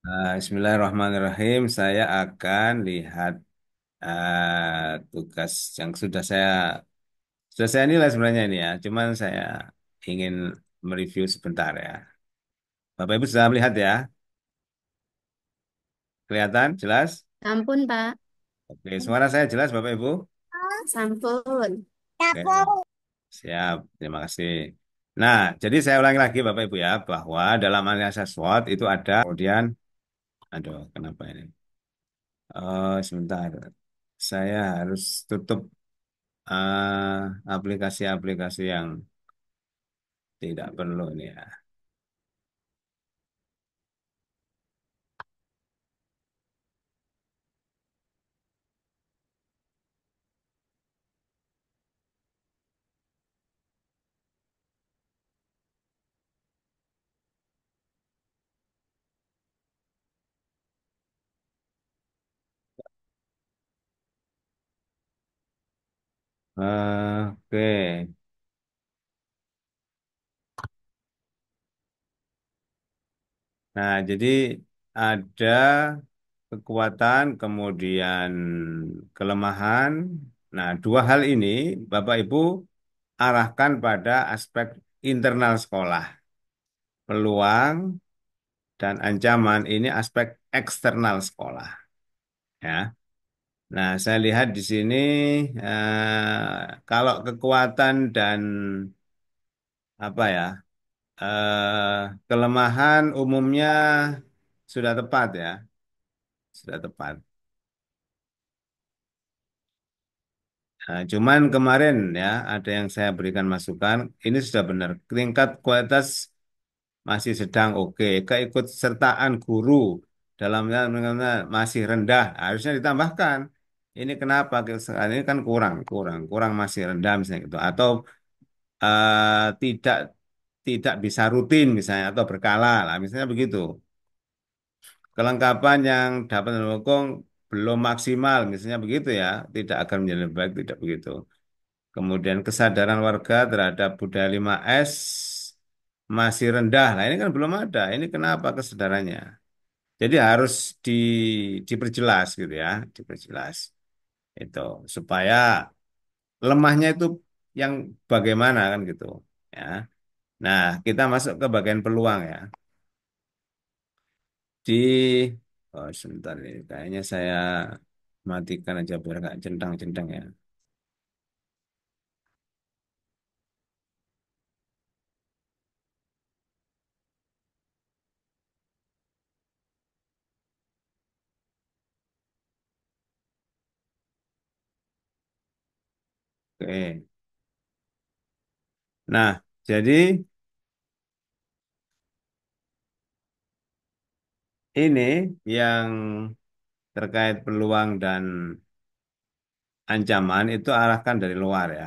Bismillahirrahmanirrahim. Saya akan lihat tugas yang sudah saya nilai sebenarnya ini ya. Cuman saya ingin mereview sebentar ya. Bapak Ibu sudah melihat ya? Kelihatan? Jelas? Sampun, Pak. Oke, suara saya jelas Bapak Ibu? Sampun. Oke, siap. Terima kasih. Nah, jadi saya ulangi lagi Bapak Ibu ya, bahwa dalam analisa SWOT itu ada kemudian, aduh, kenapa ini? Oh, sebentar. Saya harus tutup aplikasi-aplikasi yang tidak perlu ini ya. Oke. Nah, jadi ada kekuatan, kemudian kelemahan. Nah, dua hal ini Bapak Ibu arahkan pada aspek internal sekolah. Peluang dan ancaman ini aspek eksternal sekolah. Ya. Nah, saya lihat di sini kalau kekuatan dan apa ya kelemahan umumnya sudah tepat ya, sudah tepat. Nah, cuman kemarin ya ada yang saya berikan masukan, ini sudah benar. Tingkat kualitas masih sedang oke. Keikutsertaan guru dalamnya masih rendah, harusnya ditambahkan. Ini kenapa? Keikutsertaan ini kan kurang masih rendah misalnya gitu. Atau tidak tidak bisa rutin misalnya atau berkala lah, misalnya begitu. Kelengkapan yang dapat mendukung belum maksimal, misalnya begitu ya, tidak akan menjadi lebih baik, tidak begitu. Kemudian kesadaran warga terhadap budaya 5S masih rendah. Nah, ini kan belum ada. Ini kenapa kesadarannya? Jadi harus di, diperjelas gitu ya, diperjelas itu supaya lemahnya itu yang bagaimana kan gitu ya. Nah, kita masuk ke bagian peluang ya. Sebentar nih, kayaknya saya matikan aja biar nggak centang-centang ya. Oke. Nah, jadi ini yang terkait peluang dan ancaman itu arahkan dari luar ya.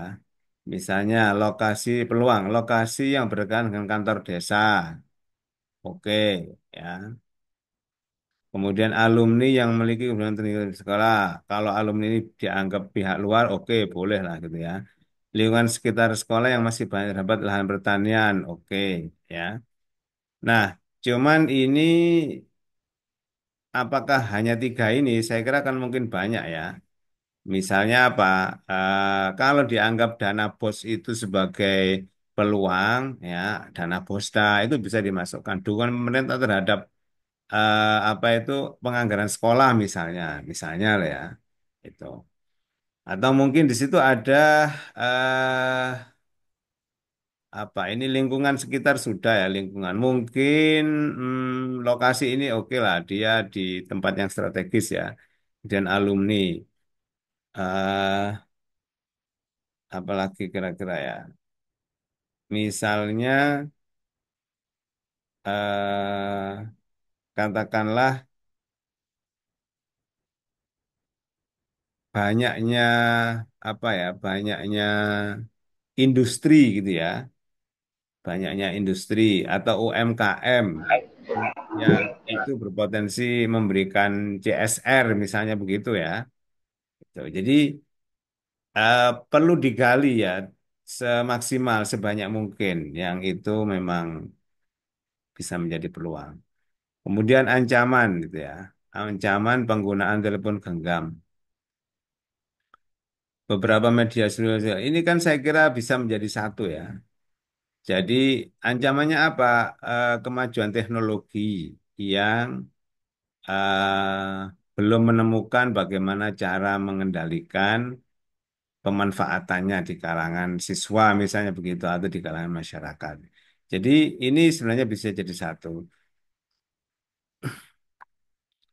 Misalnya lokasi peluang, lokasi yang berdekatan dengan kantor desa. Oke, ya. Kemudian alumni yang memiliki kemudian tinggi di sekolah. Kalau alumni ini dianggap pihak luar, oke, boleh lah gitu ya. Lingkungan sekitar sekolah yang masih banyak terdapat lahan pertanian, oke, ya. Nah, cuman ini apakah hanya tiga ini? Saya kira kan mungkin banyak ya. Misalnya apa? Kalau dianggap dana BOS itu sebagai peluang, ya, dana BOSDA itu bisa dimasukkan. Dukungan pemerintah terhadap apa itu penganggaran sekolah misalnya lah ya, itu. Atau mungkin di situ ada eh, apa ini lingkungan sekitar sudah ya lingkungan. Mungkin lokasi ini oke lah, dia di tempat yang strategis ya. Dan alumni. eh Apalagi kira-kira ya. Misalnya katakanlah banyaknya apa ya, banyaknya industri gitu ya, banyaknya industri atau UMKM yang itu berpotensi memberikan CSR misalnya begitu ya. Gitu. Jadi perlu digali ya semaksimal sebanyak mungkin yang itu memang bisa menjadi peluang. Kemudian ancaman gitu ya. Ancaman penggunaan telepon genggam. Beberapa media sosial ini kan saya kira bisa menjadi satu ya. Jadi ancamannya apa? Kemajuan teknologi yang belum menemukan bagaimana cara mengendalikan pemanfaatannya di kalangan siswa misalnya begitu atau di kalangan masyarakat. Jadi ini sebenarnya bisa jadi satu.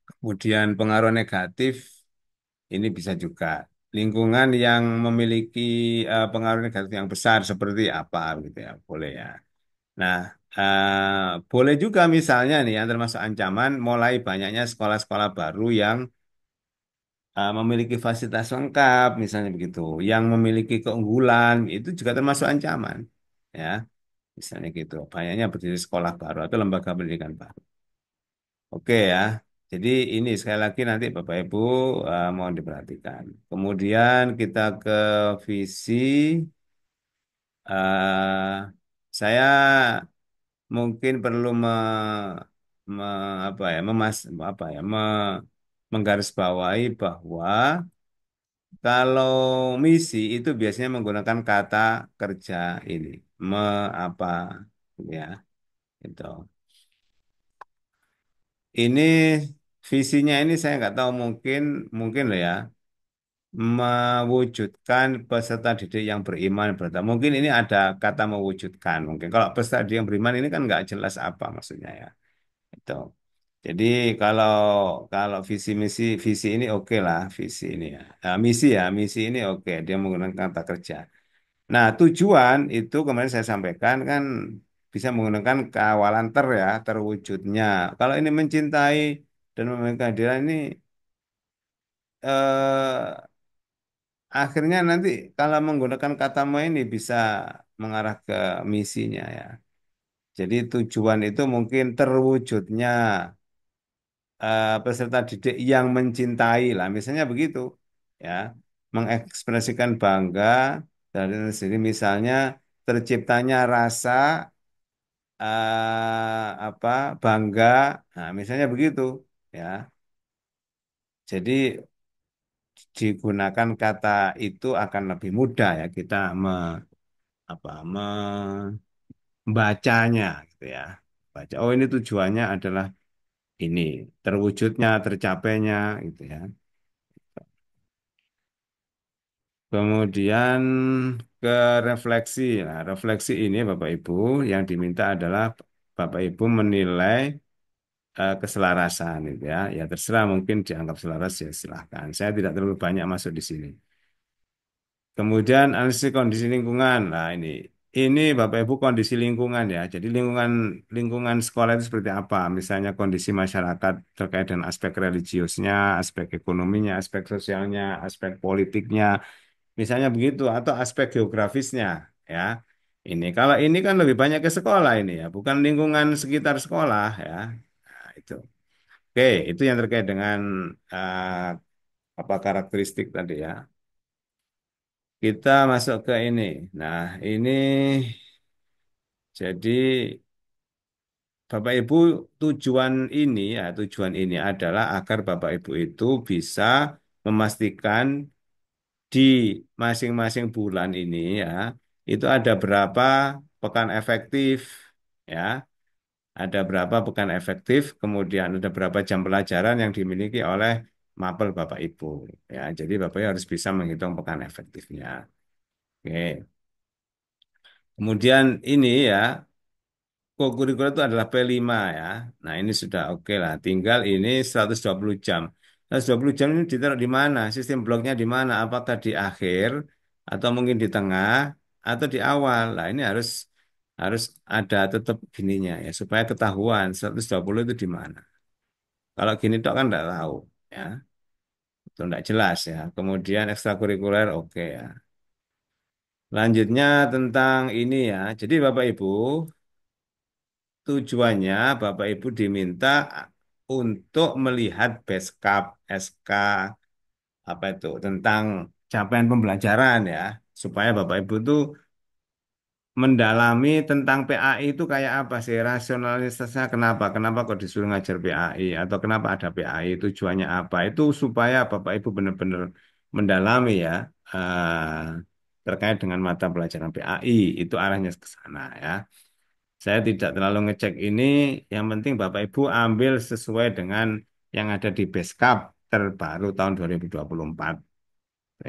Kemudian pengaruh negatif ini bisa juga lingkungan yang memiliki pengaruh negatif yang besar seperti apa gitu ya, boleh ya. Nah, boleh juga misalnya nih yang termasuk ancaman mulai banyaknya sekolah-sekolah baru yang memiliki fasilitas lengkap misalnya begitu, yang memiliki keunggulan itu juga termasuk ancaman ya. Misalnya gitu, banyaknya berdiri sekolah baru atau lembaga pendidikan baru. Oke ya. Jadi ini sekali lagi nanti Bapak Ibu mohon diperhatikan. Kemudian kita ke visi. Saya mungkin perlu apa ya, apa ya, menggarisbawahi bahwa kalau misi itu biasanya menggunakan kata kerja ini, me apa ya itu. Ini visinya ini saya nggak tahu mungkin mungkin loh ya mewujudkan peserta didik yang beriman berarti mungkin ini ada kata mewujudkan mungkin kalau peserta didik yang beriman ini kan nggak jelas apa maksudnya ya itu. Jadi kalau kalau visi ini oke lah visi ini ya. Nah, misi ini oke dia menggunakan kata kerja. Nah tujuan itu kemarin saya sampaikan kan bisa menggunakan kawalan ya terwujudnya. Kalau ini mencintai dan memiliki kehadiran ini eh, akhirnya nanti kalau menggunakan kata mau ini bisa mengarah ke misinya ya. Jadi tujuan itu mungkin terwujudnya peserta didik yang mencintai lah, misalnya begitu ya, mengekspresikan bangga dari diri sendiri, misalnya terciptanya rasa apa bangga, nah misalnya begitu ya. Jadi digunakan kata itu akan lebih mudah ya kita apa membacanya gitu ya. Baca, oh ini tujuannya adalah ini, terwujudnya, tercapainya gitu ya. Kemudian ke refleksi. Nah, refleksi ini Bapak Ibu yang diminta adalah Bapak Ibu menilai keselarasan gitu ya. Ya terserah mungkin dianggap selaras ya silahkan. Saya tidak terlalu banyak masuk di sini. Kemudian analisis kondisi lingkungan. Nah, ini Bapak Ibu kondisi lingkungan ya. Jadi lingkungan lingkungan sekolah itu seperti apa? Misalnya kondisi masyarakat terkait dengan aspek religiusnya, aspek ekonominya, aspek sosialnya, aspek politiknya, misalnya begitu atau aspek geografisnya ya. Ini kalau ini kan lebih banyak ke sekolah ini ya, bukan lingkungan sekitar sekolah ya. Nah, itu. Oke, itu yang terkait dengan apa karakteristik tadi ya. Kita masuk ke ini. Nah, ini jadi Bapak Ibu tujuan ini adalah agar Bapak Ibu itu bisa memastikan di masing-masing bulan ini ya, itu ada berapa pekan efektif ya, ada berapa pekan efektif, kemudian ada berapa jam pelajaran yang dimiliki oleh mapel Bapak Ibu ya. Jadi Bapak Ibu harus bisa menghitung pekan efektifnya. Oke. Kemudian ini ya, kurikulum itu adalah P5 ya. Nah, ini sudah oke lah. Tinggal ini 120 jam. 120 jam ini ditaruh di mana? Sistem bloknya di mana? Apakah di akhir atau mungkin di tengah atau di awal? Nah, ini harus harus ada tetap gininya ya supaya ketahuan 120 itu di mana. Kalau gini tok kan enggak tahu ya. Itu enggak jelas ya. Kemudian ekstrakurikuler oke ya. Lanjutnya tentang ini ya. Jadi Bapak Ibu tujuannya Bapak Ibu diminta untuk melihat beskap SK apa itu tentang capaian pembelajaran ya supaya Bapak Ibu itu mendalami tentang PAI itu kayak apa sih rasionalitasnya kenapa? Kenapa kok disuruh ngajar PAI atau kenapa ada PAI tujuannya apa? Itu supaya Bapak Ibu benar-benar mendalami ya terkait dengan mata pelajaran PAI itu arahnya ke sana ya. Saya tidak terlalu ngecek ini, yang penting Bapak Ibu ambil sesuai dengan yang ada di Beskap terbaru tahun 2024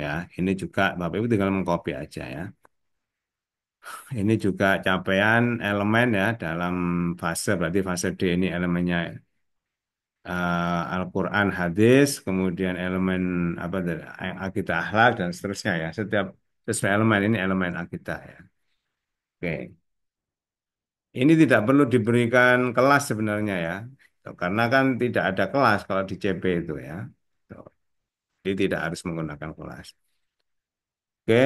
ya. Ini juga Bapak Ibu tinggal mengcopy aja ya. Ini juga capaian elemen ya dalam fase, berarti fase D ini elemennya Al-Quran, hadis, kemudian elemen apa tadi, akidah akhlak dan seterusnya ya. Setiap sesuai elemen ini elemen akidah ya. Oke, ini tidak perlu diberikan kelas sebenarnya ya, karena kan tidak ada kelas kalau di CP itu ya. Jadi tidak harus menggunakan kelas. Oke,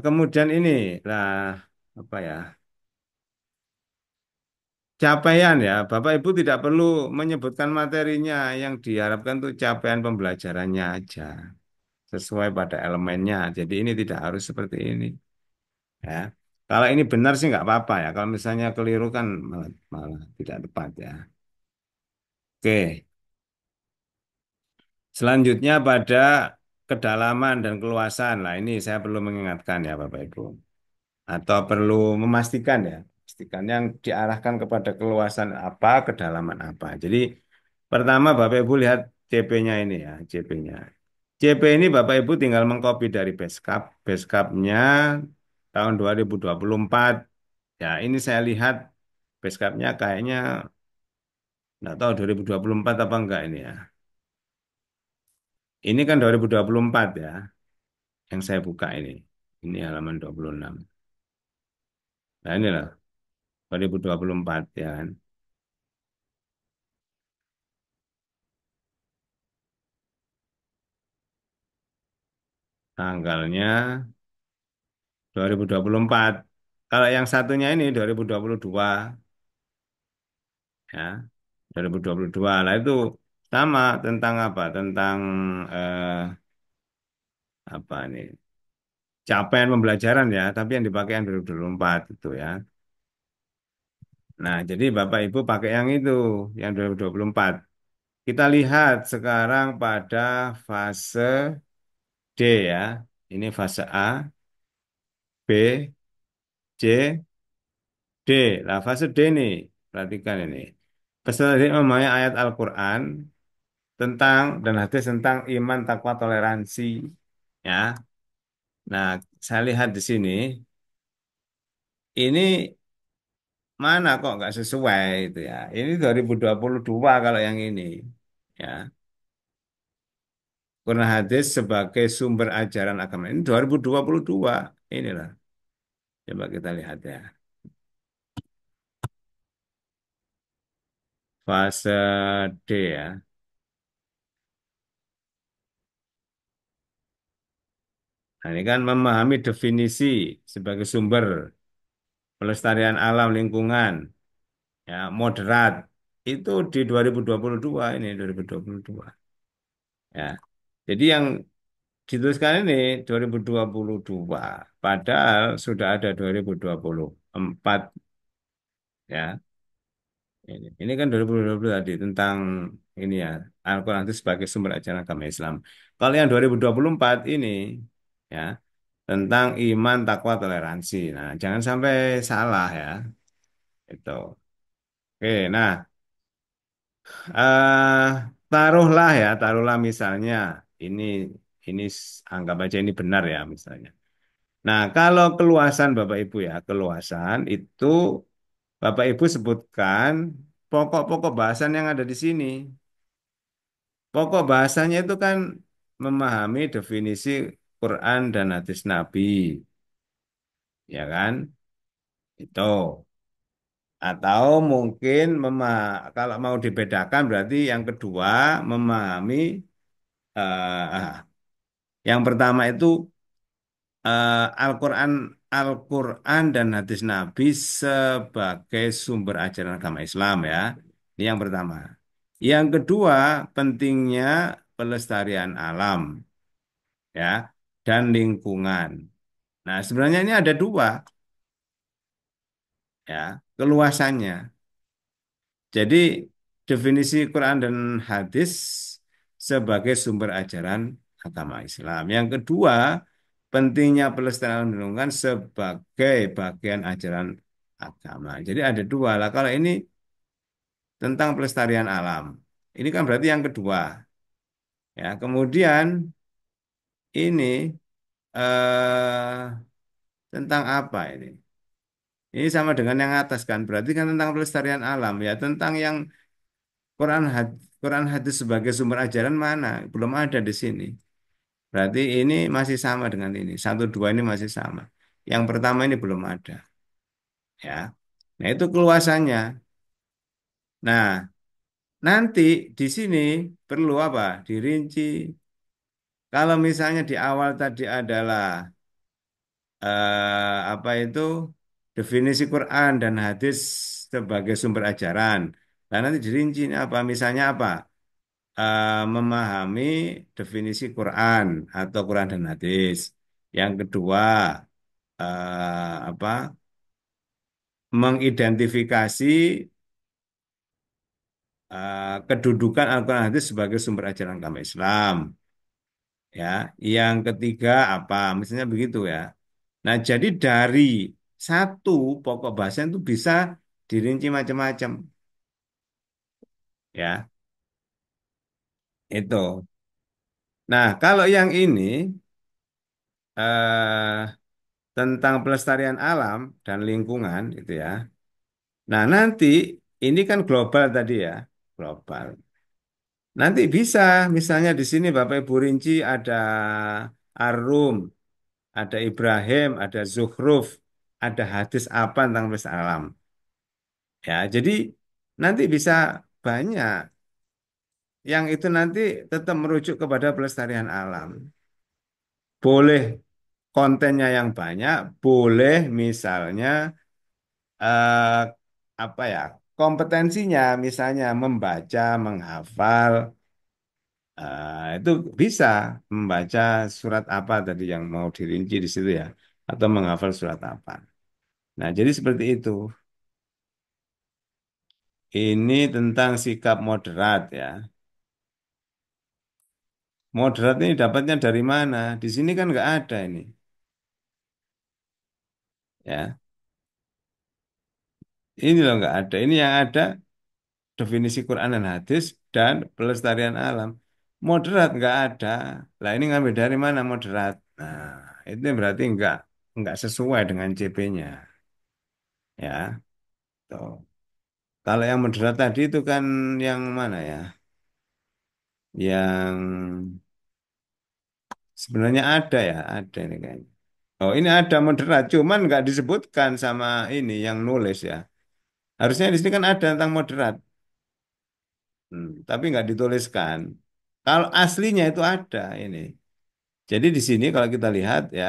kemudian ini lah apa ya? Capaian ya, Bapak Ibu tidak perlu menyebutkan materinya, yang diharapkan tuh capaian pembelajarannya aja, sesuai pada elemennya. Jadi ini tidak harus seperti ini, ya. Kalau ini benar sih nggak apa-apa ya. Kalau misalnya keliru kan malah tidak tepat ya. Oke, selanjutnya pada kedalaman dan keluasan. Lah ini saya perlu mengingatkan ya Bapak Ibu, atau perlu memastikan ya, pastikan yang diarahkan kepada keluasan apa, kedalaman apa. Jadi pertama Bapak Ibu lihat CP-nya ini ya, CP-nya. CP ini Bapak Ibu tinggal mengcopy dari Beskap, Beskapnya tahun 2024. Ya, ini saya lihat Beskapnya kayaknya nggak tahu 2024 apa enggak ini ya. Ini kan 2024 ya, yang saya buka ini. Ini halaman 26. Nah, inilah 2024 ya kan. Tanggalnya 2024. Kalau yang satunya ini 2022 ya, 2022. Lah itu sama tentang apa? Tentang eh, apa nih? Capaian pembelajaran ya, tapi yang dipakai yang 2024 itu ya. Nah, jadi Bapak Ibu pakai yang itu, yang 2024. Kita lihat sekarang pada fase D ya. Ini fase A, B, C, D. Nah, fase D nih, perhatikan ini. Peserta didik memahami ayat Al-Quran tentang dan hadis tentang iman, takwa, toleransi. Ya, nah saya lihat di sini, ini mana kok nggak sesuai itu ya. Ini 2022 kalau yang ini. Ya, Quran hadis sebagai sumber ajaran agama ini 2022. Inilah, coba kita lihat ya. Fase D ya. Nah, ini kan memahami definisi sebagai sumber pelestarian alam lingkungan ya moderat itu di 2022 ini 2022 ya. Jadi yang dituliskan ini 2022 padahal sudah ada 2024 ya. Ini kan 2020 tadi tentang ini ya Al-Quran itu sebagai sumber ajaran agama Islam. Kalau yang 2024 ini ya tentang iman, takwa, toleransi. Nah, jangan sampai salah ya. Itu. Oke, nah eh taruhlah misalnya ini anggap aja ini benar ya misalnya. Nah, kalau keluasan Bapak Ibu ya, keluasan itu Bapak Ibu sebutkan pokok-pokok bahasan yang ada di sini. Pokok bahasanya itu kan memahami definisi Quran dan hadis Nabi, ya kan? Itu. Atau mungkin kalau mau dibedakan berarti yang kedua memahami yang pertama itu Al-Quran Al-Quran dan hadis Nabi sebagai sumber ajaran agama Islam ya. Ini yang pertama. Yang kedua, pentingnya pelestarian alam ya dan lingkungan. Nah, sebenarnya ini ada dua. ya, keluasannya. Jadi definisi Quran dan hadis sebagai sumber ajaran agama Islam. Yang kedua, pentingnya pelestarian lingkungan sebagai bagian ajaran agama. Jadi ada dua lah. Kalau ini tentang pelestarian alam, ini kan berarti yang kedua. Ya, kemudian ini tentang apa ini? Ini sama dengan yang atas kan, berarti kan tentang pelestarian alam ya, tentang yang Quran hadis sebagai sumber ajaran mana? Belum ada di sini. Berarti ini masih sama dengan ini. Satu dua ini masih sama. Yang pertama ini belum ada, ya. Nah, itu keluasannya. Nah, nanti di sini perlu apa? Dirinci. Kalau misalnya di awal tadi adalah apa itu definisi Quran dan hadis sebagai sumber ajaran. Nah, nanti dirinci ini apa? Misalnya apa? Memahami definisi Quran atau Quran dan hadis. Yang kedua, apa? Mengidentifikasi kedudukan Al-Quran dan hadis sebagai sumber ajaran agama Islam. Ya, yang ketiga apa? Misalnya begitu ya. Nah, jadi dari satu pokok bahasa itu bisa dirinci macam-macam, ya. Itu. Nah, kalau yang ini eh, tentang pelestarian alam dan lingkungan itu ya. Nah, nanti ini kan global tadi ya, global. Nanti bisa, misalnya di sini Bapak Ibu rinci ada Arum, ada Ibrahim, ada Zuhruf, ada hadis apa tentang pelestarian alam. Ya, jadi nanti bisa banyak yang itu nanti tetap merujuk kepada pelestarian alam. Boleh kontennya yang banyak, boleh misalnya eh, apa ya kompetensinya, misalnya membaca, menghafal, itu bisa membaca surat apa tadi yang mau dirinci di situ ya, atau menghafal surat apa. Nah, jadi seperti itu. Ini tentang sikap moderat ya. Moderat ini dapatnya dari mana? Di sini kan nggak ada ini, ya. Ini loh nggak ada. Ini yang ada definisi Quran dan hadis dan pelestarian alam. Moderat nggak ada. Lah ini ngambil dari mana moderat? Nah, itu berarti nggak sesuai dengan CP-nya, ya. Tuh. Kalau yang moderat tadi itu kan yang mana ya? Yang sebenarnya ada ya, ada ini kayaknya. Oh, ini ada moderat, cuman nggak disebutkan sama ini yang nulis ya. Harusnya di sini kan ada tentang moderat, tapi nggak dituliskan. Kalau aslinya itu ada ini. Jadi di sini kalau kita lihat ya,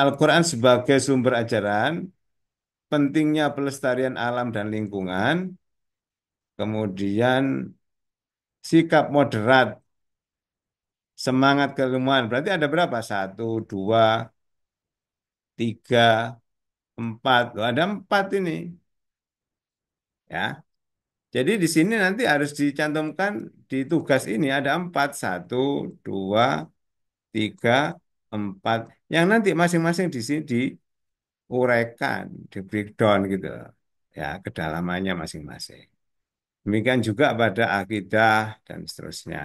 Al-Quran sebagai sumber ajaran, pentingnya pelestarian alam dan lingkungan, kemudian sikap moderat, semangat keilmuan. Berarti ada berapa? Satu, dua, tiga, empat. Loh, ada empat ini, ya. Jadi di sini nanti harus dicantumkan di tugas ini ada empat, satu, dua, tiga, empat. Yang nanti masing-masing di sini diuraikan, di breakdown gitu, ya kedalamannya masing-masing. Demikian juga pada akidah dan seterusnya.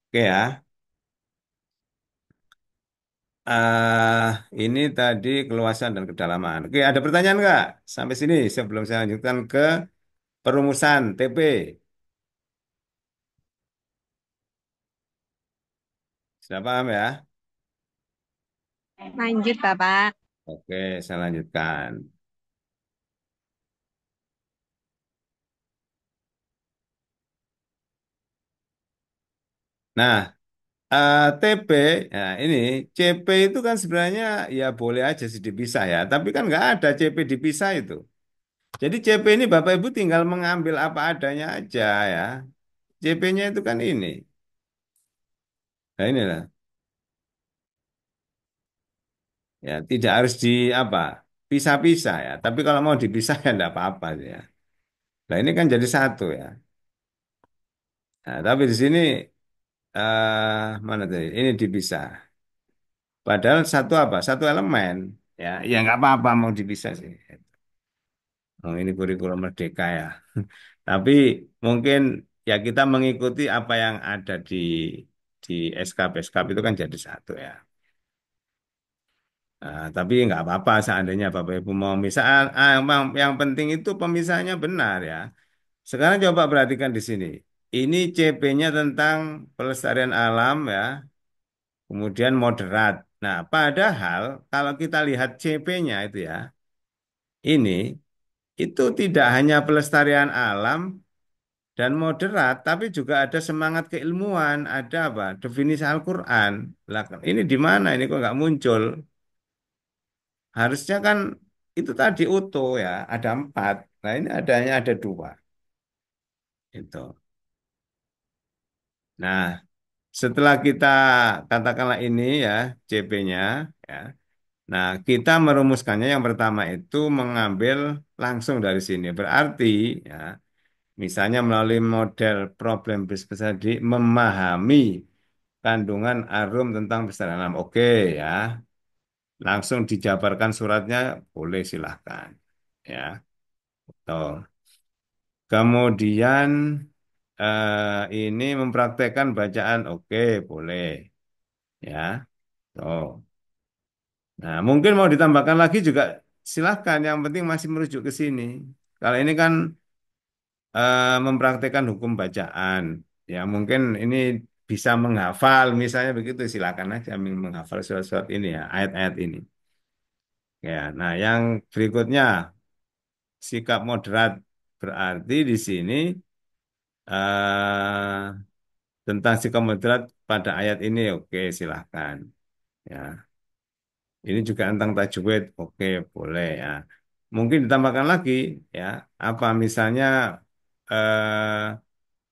Oke ya. eh ini tadi keluasan dan kedalaman. Oke, ada pertanyaan nggak sampai sini sebelum saya lanjutkan ke perumusan TP? Sudah paham ya? Lanjut, Bapak. Oke, saya lanjutkan. Nah, TP, nah ini CP itu kan sebenarnya ya boleh aja sih dipisah ya, tapi kan nggak ada CP dipisah itu. Jadi CP ini Bapak Ibu tinggal mengambil apa adanya aja ya. CP-nya itu kan ini. Nah inilah, ya tidak harus di apa. pisah-pisah ya. Tapi kalau mau dipisah ya enggak apa-apa ya. Nah ini kan jadi satu ya. Nah, tapi di sini mana tadi? Ini dipisah. Padahal satu apa? Satu elemen. Ya, ya nggak apa-apa mau dipisah sih. Oh, ini kurikulum merdeka ya. Tapi mungkin ya kita mengikuti apa yang ada di SKP-SKP itu kan jadi satu ya. Nah, tapi nggak apa-apa seandainya Bapak Ibu mau misal, yang penting itu pemisahannya benar ya. Sekarang coba perhatikan di sini. Ini CP-nya tentang pelestarian alam ya, kemudian moderat. Nah, padahal kalau kita lihat CP-nya itu ya, ini itu tidak hanya pelestarian alam dan moderat, tapi juga ada semangat keilmuan, ada apa? Definisi Al-Quran. Lah, ini di mana? Ini kok nggak muncul? Harusnya kan itu tadi utuh ya, ada empat. Nah ini adanya ada dua. Itu. Nah setelah kita katakanlah ini ya CP-nya ya. Nah kita merumuskannya yang pertama itu mengambil langsung dari sini. Berarti ya misalnya melalui model problem based study memahami kandungan arum tentang pelestarian alam. Oke ya, langsung dijabarkan suratnya boleh silahkan ya. Tuh. Kemudian ini mempraktekkan bacaan, oke, boleh, ya. Tuh. Nah, mungkin mau ditambahkan lagi juga silahkan. Yang penting masih merujuk ke sini. Kalau ini kan mempraktekkan hukum bacaan, ya mungkin ini bisa menghafal, misalnya begitu, silakan aja menghafal surat-surat ini ya, ayat-ayat ini. Ya, nah yang berikutnya sikap moderat berarti di sini. eh tentang sikap moderat pada ayat ini, oke silahkan. Ya, ini juga tentang tajwid, oke boleh ya. Mungkin ditambahkan lagi, ya, apa misalnya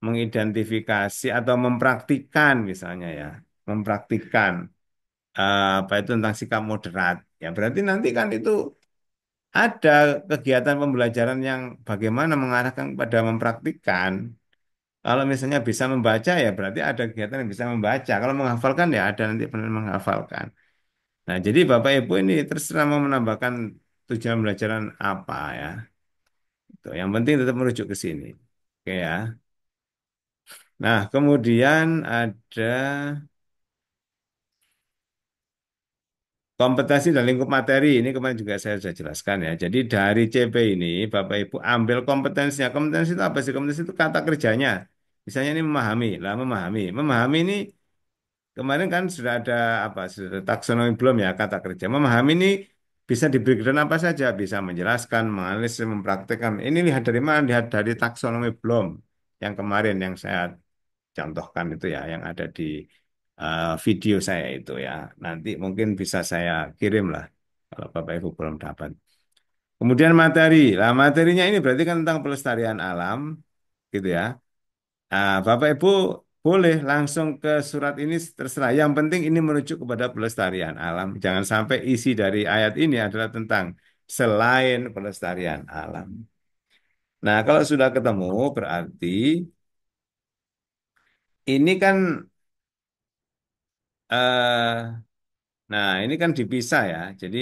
mengidentifikasi atau mempraktikkan misalnya ya, mempraktikkan apa itu tentang sikap moderat. Ya berarti nanti kan itu ada kegiatan pembelajaran yang bagaimana mengarahkan pada mempraktikkan. Kalau misalnya bisa membaca ya berarti ada kegiatan yang bisa membaca. Kalau menghafalkan ya ada nanti benar menghafalkan. Nah, jadi Bapak Ibu ini terserah mau menambahkan tujuan pembelajaran apa ya. Tuh, yang penting tetap merujuk ke sini. Oke ya. Nah, kemudian ada kompetensi dan lingkup materi. Ini kemarin juga saya sudah jelaskan ya. Jadi dari CP ini Bapak Ibu ambil kompetensinya. Kompetensi itu apa sih? Kompetensi itu kata kerjanya. Misalnya ini memahami. Lah memahami. Memahami ini kemarin kan sudah ada apa? Sudah ada taksonomi belum ya kata kerja. Memahami ini bisa di breakdown apa saja, bisa menjelaskan, menganalisis, mempraktekkan. Ini lihat dari mana? Lihat dari taksonomi belum yang kemarin yang saya contohkan itu ya, yang ada di video saya itu ya. Nanti mungkin bisa saya kirim lah kalau Bapak Ibu belum dapat. Kemudian materi. Lah materinya ini berarti kan tentang pelestarian alam gitu ya. Nah, Bapak Ibu boleh langsung ke surat ini terserah. Yang penting ini merujuk kepada pelestarian alam. Jangan sampai isi dari ayat ini adalah tentang selain pelestarian alam. Nah, kalau sudah ketemu berarti ini kan ini kan dipisah ya. Jadi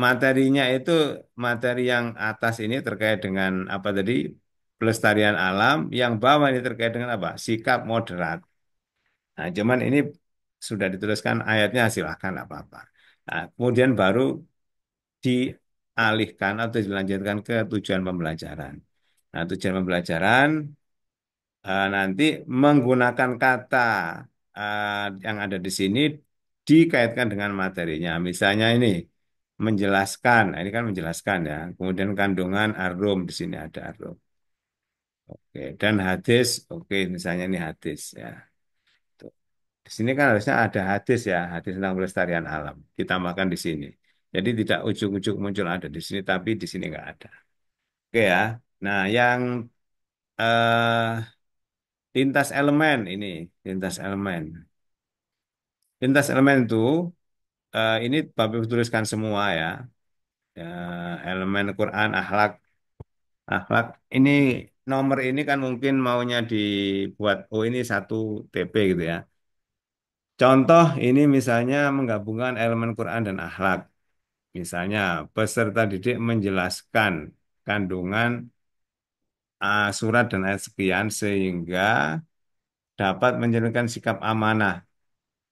materinya itu materi yang atas ini terkait dengan apa tadi? Pelestarian alam, yang bawah ini terkait dengan apa? Sikap moderat. Nah, cuman ini sudah dituliskan ayatnya silahkan nggak apa-apa. Nah, kemudian baru dialihkan atau dilanjutkan ke tujuan pembelajaran. Nah, tujuan pembelajaran nanti menggunakan kata yang ada di sini dikaitkan dengan materinya. Misalnya ini menjelaskan, nah, ini kan menjelaskan ya. Kemudian kandungan arum di sini ada arum. Oke, dan hadis, oke misalnya ini hadis ya. Tuh. Di sini kan harusnya ada hadis ya, hadis tentang pelestarian alam. Ditambahkan di sini. Jadi tidak ujuk-ujuk muncul ada di sini, tapi di sini nggak ada. Oke ya. Nah, yang eh, lintas elemen ini, lintas elemen. Lintas elemen itu ini Bapak Ibu tuliskan semua ya. Ya, elemen Quran, akhlak, akhlak. Ini nomor ini kan mungkin maunya dibuat, oh ini satu TP gitu ya. Contoh ini misalnya menggabungkan elemen Quran dan akhlak. Misalnya peserta didik menjelaskan kandungan surat dan ayat sekian sehingga dapat menjalankan sikap amanah.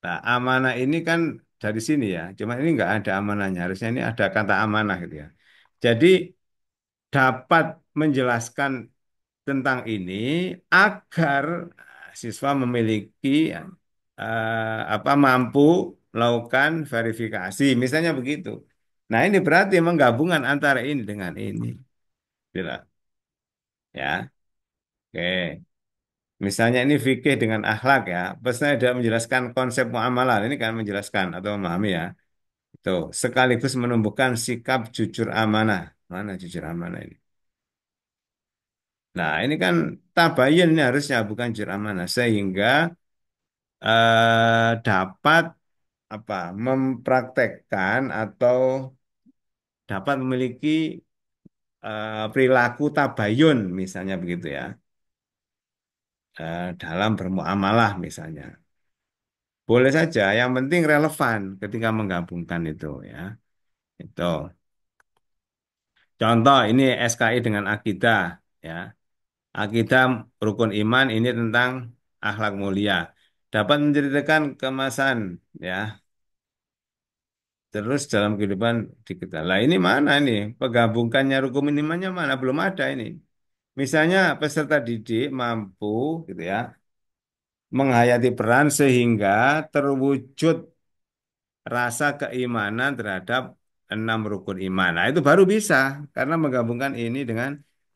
Nah, amanah ini kan dari sini ya. Cuma ini nggak ada amanahnya. Harusnya ini ada kata amanah gitu ya. Jadi dapat menjelaskan tentang ini agar siswa memiliki apa mampu melakukan verifikasi. Misalnya begitu. Nah, ini berarti menggabungkan antara ini dengan ini. Gitu. Ya. Oke. Misalnya ini fikih dengan akhlak ya. Pesannya tidak menjelaskan konsep muamalah. Ini kan menjelaskan atau memahami ya. Itu sekaligus menumbuhkan sikap jujur amanah. Mana jujur amanah ini? Nah, ini kan tabayun ini harusnya bukan jujur amanah sehingga dapat apa? Mempraktekkan atau dapat memiliki perilaku tabayun misalnya begitu ya. Dalam bermuamalah misalnya. Boleh saja, yang penting relevan ketika menggabungkan itu ya. Itu. Contoh ini SKI dengan akidah ya. Akidah rukun iman ini tentang akhlak mulia. Dapat menceritakan kemasan ya. Terus dalam kehidupan di kita. Lah ini mana ini? Penggabungkannya rukun imannya mana? Belum ada ini. Misalnya peserta didik mampu gitu ya menghayati peran sehingga terwujud rasa keimanan terhadap 6 rukun iman. Nah, itu baru bisa karena menggabungkan ini dengan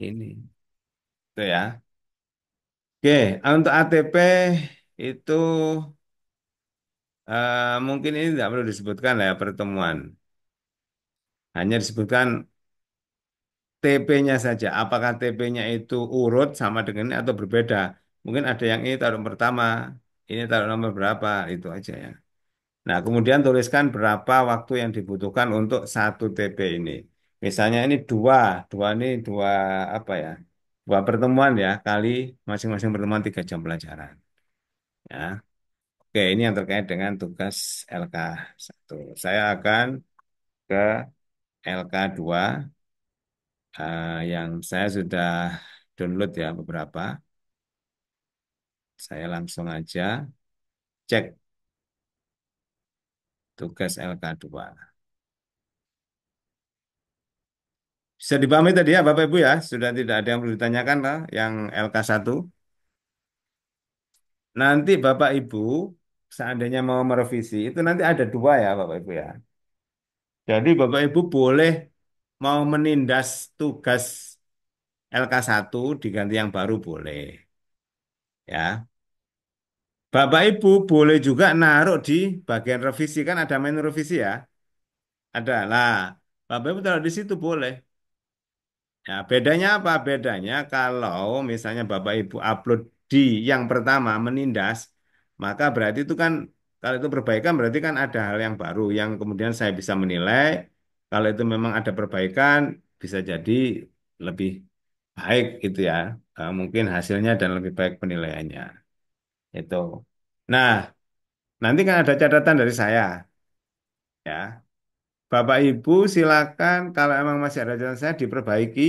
ini. Itu ya. Oke, untuk ATP itu mungkin ini tidak perlu disebutkan lah ya pertemuan. Hanya disebutkan TP-nya saja. Apakah TP-nya itu urut sama dengan ini atau berbeda? Mungkin ada yang ini taruh pertama, ini taruh nomor berapa, itu aja ya. Nah, kemudian tuliskan berapa waktu yang dibutuhkan untuk satu TP ini. Misalnya ini dua ini dua apa ya? Dua pertemuan ya, kali masing-masing pertemuan 3 jam pelajaran. Ya, oke ini yang terkait dengan tugas LK 1. Saya akan ke LK 2 yang saya sudah download ya beberapa. Saya langsung aja cek tugas LK 2. Bisa dipahami tadi ya Bapak Ibu ya, sudah tidak ada yang perlu ditanyakan lah yang LK 1. Nanti Bapak Ibu seandainya mau merevisi itu nanti ada dua ya Bapak Ibu ya. Jadi Bapak Ibu boleh mau menindas tugas LK 1 diganti yang baru boleh ya. Bapak Ibu boleh juga naruh di bagian revisi kan ada menu revisi ya. Ada lah. Bapak Ibu taruh di situ boleh. Ya, bedanya apa? Bedanya kalau misalnya Bapak Ibu upload di yang pertama menindas, maka berarti itu kan kalau itu perbaikan berarti kan ada hal yang baru yang kemudian saya bisa menilai kalau itu memang ada perbaikan bisa jadi lebih baik itu ya. Mungkin hasilnya dan lebih baik penilaiannya. Itu. Nah, nanti kan ada catatan dari saya ya. Bapak Ibu silakan kalau emang masih ada catatan saya diperbaiki,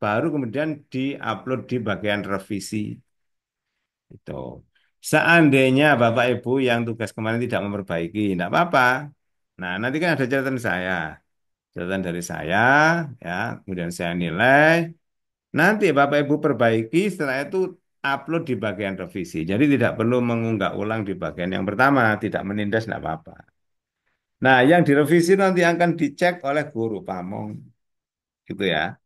baru kemudian diupload di bagian revisi. Itu. Seandainya Bapak Ibu yang tugas kemarin tidak memperbaiki, tidak apa-apa. Nah, nanti kan ada catatan saya, catatan dari saya, ya, kemudian saya nilai. Nanti Bapak Ibu perbaiki, setelah itu upload di bagian revisi. Jadi tidak perlu mengunggah ulang di bagian yang pertama, tidak menindas, tidak apa-apa. Nah, yang direvisi nanti akan dicek oleh guru pamong. Gitu ya.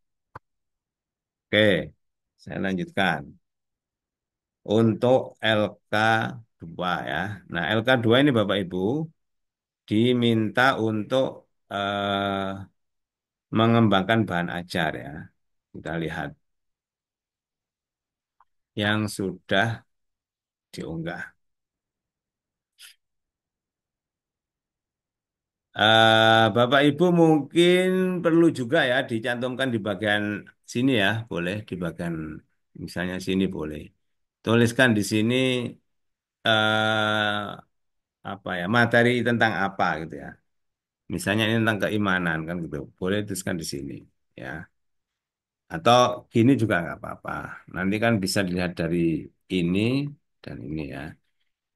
Oke, saya lanjutkan. Untuk LK 2 ya. Nah, LK 2 ini Bapak Ibu diminta untuk mengembangkan bahan ajar ya. Kita lihat yang sudah diunggah. Bapak Ibu mungkin perlu juga ya dicantumkan di bagian sini ya, boleh di bagian misalnya sini boleh. Tuliskan di sini eh, apa ya materi tentang apa gitu ya. Misalnya ini tentang keimanan kan gitu, boleh tuliskan di sini ya. Atau gini juga nggak apa-apa. Nanti kan bisa dilihat dari ini dan ini ya.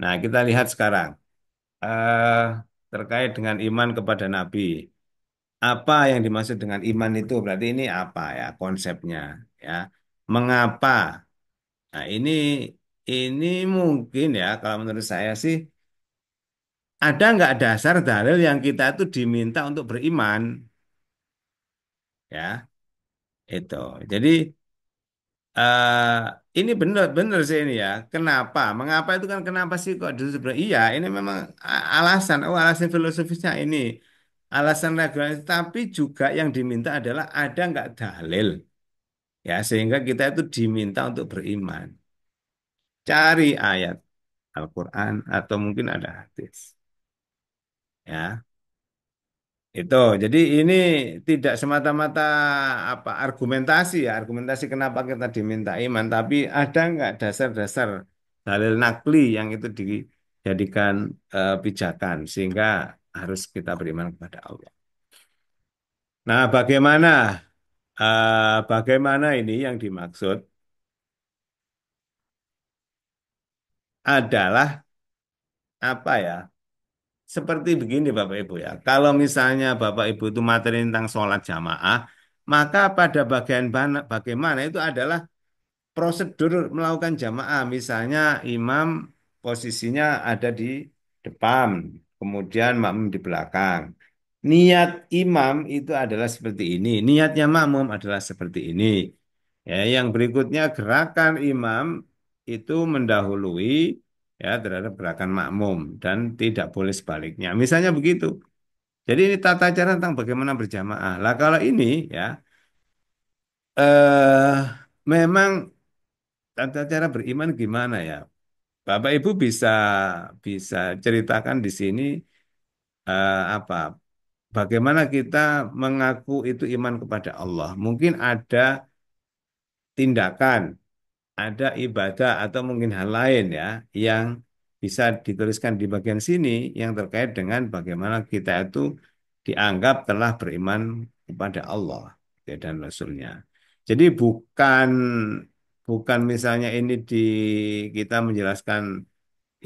Nah kita lihat sekarang eh terkait dengan iman kepada Nabi. Apa yang dimaksud dengan iman itu berarti ini apa ya konsepnya ya. Mengapa? Nah, ini mungkin ya kalau menurut saya sih ada nggak dasar dalil yang kita itu diminta untuk beriman ya itu. Jadi eh ini benar-benar sih ini ya. Kenapa? Mengapa itu kan kenapa sih kok dulu sebenarnya? Iya, ini memang alasan. Oh, alasan filosofisnya ini. Alasan rasional, tapi juga yang diminta adalah ada nggak dalil ya sehingga kita itu diminta untuk beriman. Cari ayat Al-Quran atau mungkin ada hadis. Ya, itu. Jadi ini tidak semata-mata apa argumentasi ya, argumentasi kenapa kita diminta iman, tapi ada nggak dasar-dasar dalil nakli yang itu dijadikan pijakan sehingga harus kita beriman kepada Allah. Nah, bagaimana ini yang dimaksud adalah apa ya? Seperti begini Bapak Ibu ya. Kalau misalnya Bapak Ibu itu materi tentang sholat jamaah, maka pada bagian bagaimana itu adalah prosedur melakukan jamaah. Misalnya imam posisinya ada di depan, kemudian makmum di belakang. Niat imam itu adalah seperti ini, niatnya makmum adalah seperti ini. Ya, yang berikutnya gerakan imam itu mendahului ya terhadap gerakan makmum dan tidak boleh sebaliknya. Misalnya begitu. Jadi ini tata cara tentang bagaimana berjamaah. Lah kalau ini ya eh memang tata cara beriman gimana ya? Bapak Ibu bisa bisa ceritakan di sini apa? Bagaimana kita mengaku itu iman kepada Allah? Mungkin ada tindakan, ada ibadah atau mungkin hal lain ya yang bisa dituliskan di bagian sini yang terkait dengan bagaimana kita itu dianggap telah beriman kepada Allah ya, dan Rasulnya. Jadi bukan misalnya ini kita menjelaskan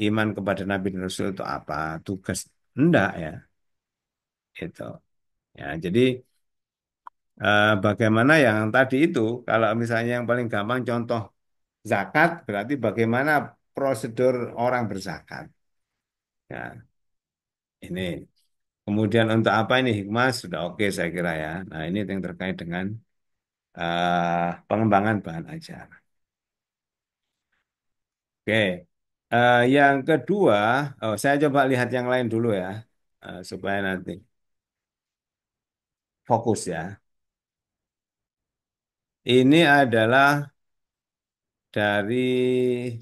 iman kepada Nabi dan Rasul itu apa tugas enggak ya itu ya jadi bagaimana yang tadi itu kalau misalnya yang paling gampang contoh zakat berarti bagaimana prosedur orang berzakat ya ini kemudian untuk apa ini hikmah sudah oke saya kira ya nah ini yang terkait dengan pengembangan bahan ajar oke. Yang kedua oh saya coba lihat yang lain dulu ya supaya nanti fokus ya. Ini adalah dari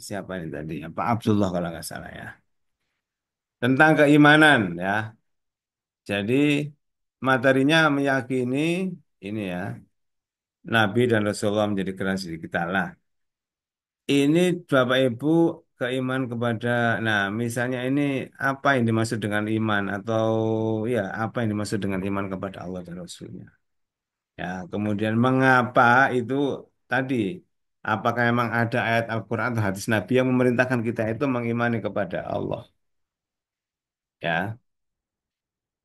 siapa ini tadi? Pak Abdullah kalau nggak salah ya. Tentang keimanan ya. Jadi materinya meyakini ini ya. Nabi dan Rasulullah menjadi generasi kita lah. Ini Bapak Ibu keiman kepada, nah misalnya ini apa yang dimaksud dengan iman atau ya apa yang dimaksud dengan iman kepada Allah dan Rasulnya. Ya, kemudian mengapa itu tadi, apakah memang ada ayat Al-Quran atau hadis Nabi yang memerintahkan kita itu mengimani kepada Allah? Ya,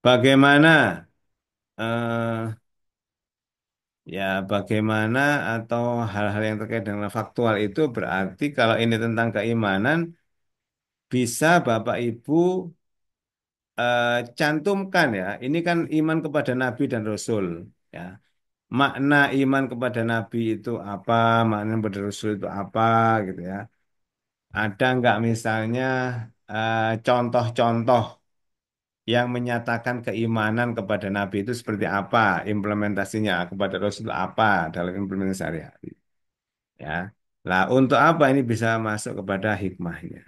bagaimana, eh, ya bagaimana atau hal-hal yang terkait dengan faktual itu berarti kalau ini tentang keimanan bisa Bapak Ibu cantumkan ya. Ini kan iman kepada Nabi dan Rasul. Ya, makna iman kepada Nabi itu apa, makna kepada Rasul itu apa gitu ya. Ada nggak misalnya contoh-contoh yang menyatakan keimanan kepada Nabi itu seperti apa, implementasinya kepada Rasul itu apa dalam implementasi sehari-hari, ya. Lah untuk apa ini bisa masuk kepada hikmahnya?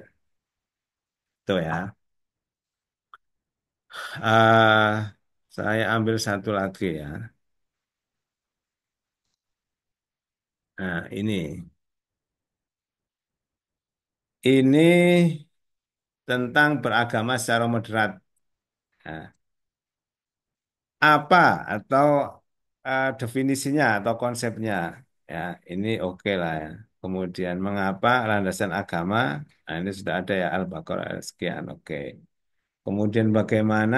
Itu ya. Ah, saya ambil satu lagi ya. Nah, ini tentang beragama secara moderat. Nah, apa atau definisinya atau konsepnya? Ya, ini oke lah ya. Kemudian mengapa landasan agama? Nah, ini sudah ada ya Al-Baqarah ayat sekian. Oke. Kemudian bagaimana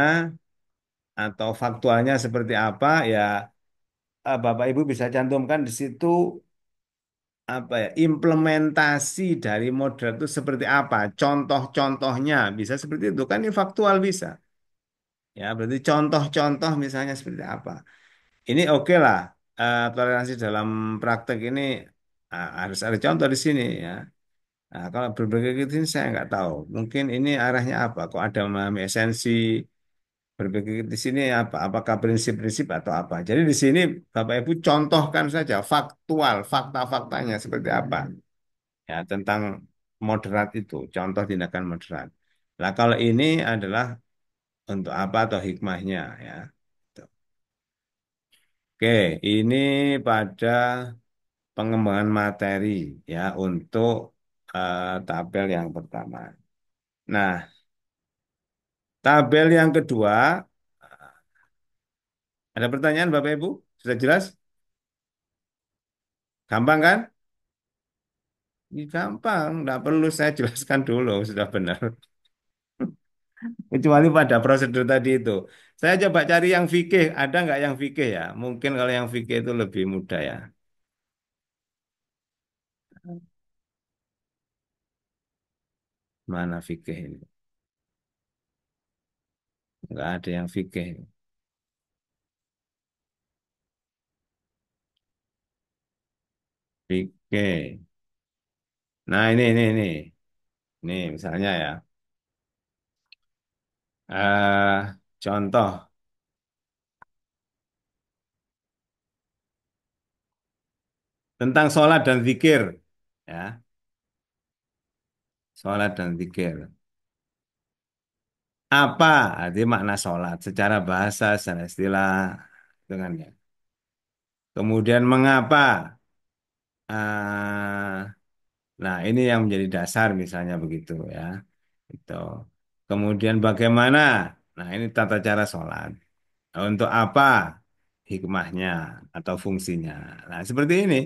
atau faktualnya seperti apa? Ya, Bapak Ibu bisa cantumkan di situ apa ya implementasi dari model itu seperti apa? Contoh-contohnya bisa seperti itu kan ini faktual bisa. Ya, berarti contoh-contoh misalnya seperti apa? Ini oke lah. Toleransi dalam praktek ini harus ada contoh di sini ya. Nah, kalau berbagai gitu ini saya nggak tahu. Mungkin ini arahnya apa? Kok ada memahami esensi berbagai di sini apa? Apakah prinsip-prinsip atau apa? Jadi di sini Bapak Ibu contohkan saja faktual, fakta-faktanya seperti apa ya tentang moderat itu. Contoh tindakan moderat. Nah, kalau ini adalah untuk apa atau hikmahnya ya. Oke, ini pada pengembangan materi ya untuk tabel yang pertama. Nah, tabel yang kedua, ada pertanyaan Bapak Ibu? Sudah jelas? Gampang kan? Ini gampang, nggak perlu saya jelaskan dulu, sudah benar. Kecuali pada prosedur tadi itu. Saya coba cari yang fikih, ada nggak yang fikih ya? Mungkin kalau yang fikih itu lebih mudah ya. Mana fikih ini? Nggak ada yang fikih. Fikih. Nah ini misalnya ya. Contoh tentang sholat dan zikir, ya, sholat dan zikir. Apa arti makna sholat secara bahasa, secara istilah, itu kan ya. Kemudian mengapa? Ah, nah, ini yang menjadi dasar misalnya begitu ya. Itu. Kemudian bagaimana? Nah, ini tata cara sholat. Untuk apa hikmahnya atau fungsinya? Nah, seperti ini.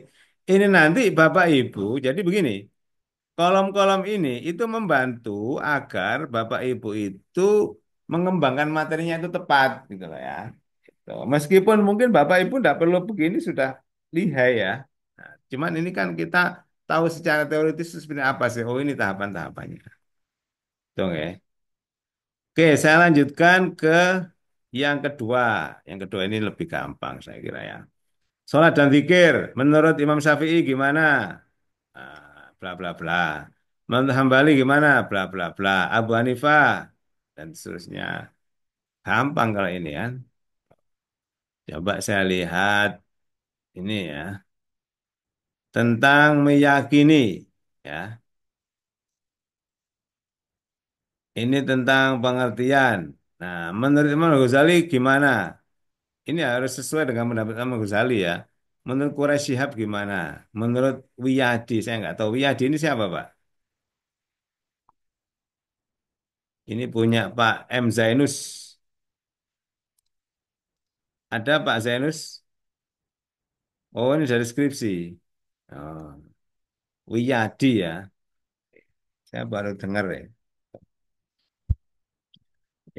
Ini nanti Bapak Ibu, jadi begini. Kolom-kolom ini itu membantu agar Bapak Ibu itu mengembangkan materinya itu tepat gitu loh ya. Gitu. Meskipun mungkin Bapak Ibu tidak perlu begini sudah lihai ya. Nah, cuman ini kan kita tahu secara teoritis itu sebenarnya apa sih? Oh ini tahapan-tahapannya. Tuh ya. Oke, saya lanjutkan ke yang kedua. Yang kedua ini lebih gampang saya kira ya. Sholat dan zikir menurut Imam Syafi'i gimana? Bla bla bla. Menurut Hambali gimana? Bla bla bla. Abu Hanifah dan seterusnya. Gampang kalau ini ya. Coba saya lihat ini ya tentang meyakini ya. Ini tentang pengertian. Nah, menurut Imam Ghazali gimana? Ini harus sesuai dengan pendapat Imam Ghazali ya. Menurut Quraisy Shihab gimana? Menurut Wiyadi, saya nggak tahu. Wiyadi ini siapa, Pak? Ini punya Pak M. Zainus. Ada Pak Zainus? Oh, ini dari skripsi. Oh, Wiyadi ya. Saya baru dengar ya.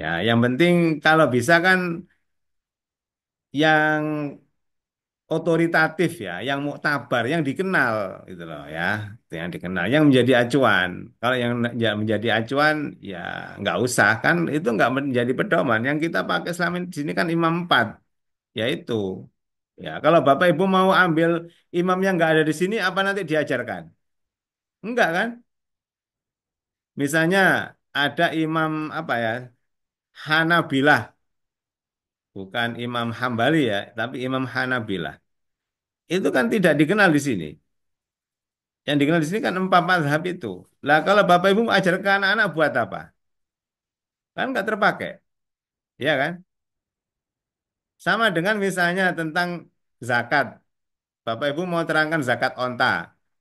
Ya, yang penting kalau bisa kan yang otoritatif ya, yang muktabar, yang dikenal gitu loh ya, itu yang dikenal, yang menjadi acuan. Kalau yang menjadi acuan ya nggak usah kan, itu nggak menjadi pedoman. Yang kita pakai selama ini di sini kan imam empat, yaitu ya. Kalau Bapak Ibu mau ambil imam yang nggak ada di sini, apa nanti diajarkan? Enggak kan? Misalnya ada imam apa ya, Hanabilah, bukan Imam Hambali ya, tapi Imam Hanabilah. Itu kan tidak dikenal di sini. Yang dikenal di sini kan empat mazhab itu. Lah kalau Bapak Ibu mau ajar ke anak-anak buat apa? Kan nggak terpakai. Iya kan? Sama dengan misalnya tentang zakat. Bapak Ibu mau terangkan zakat onta.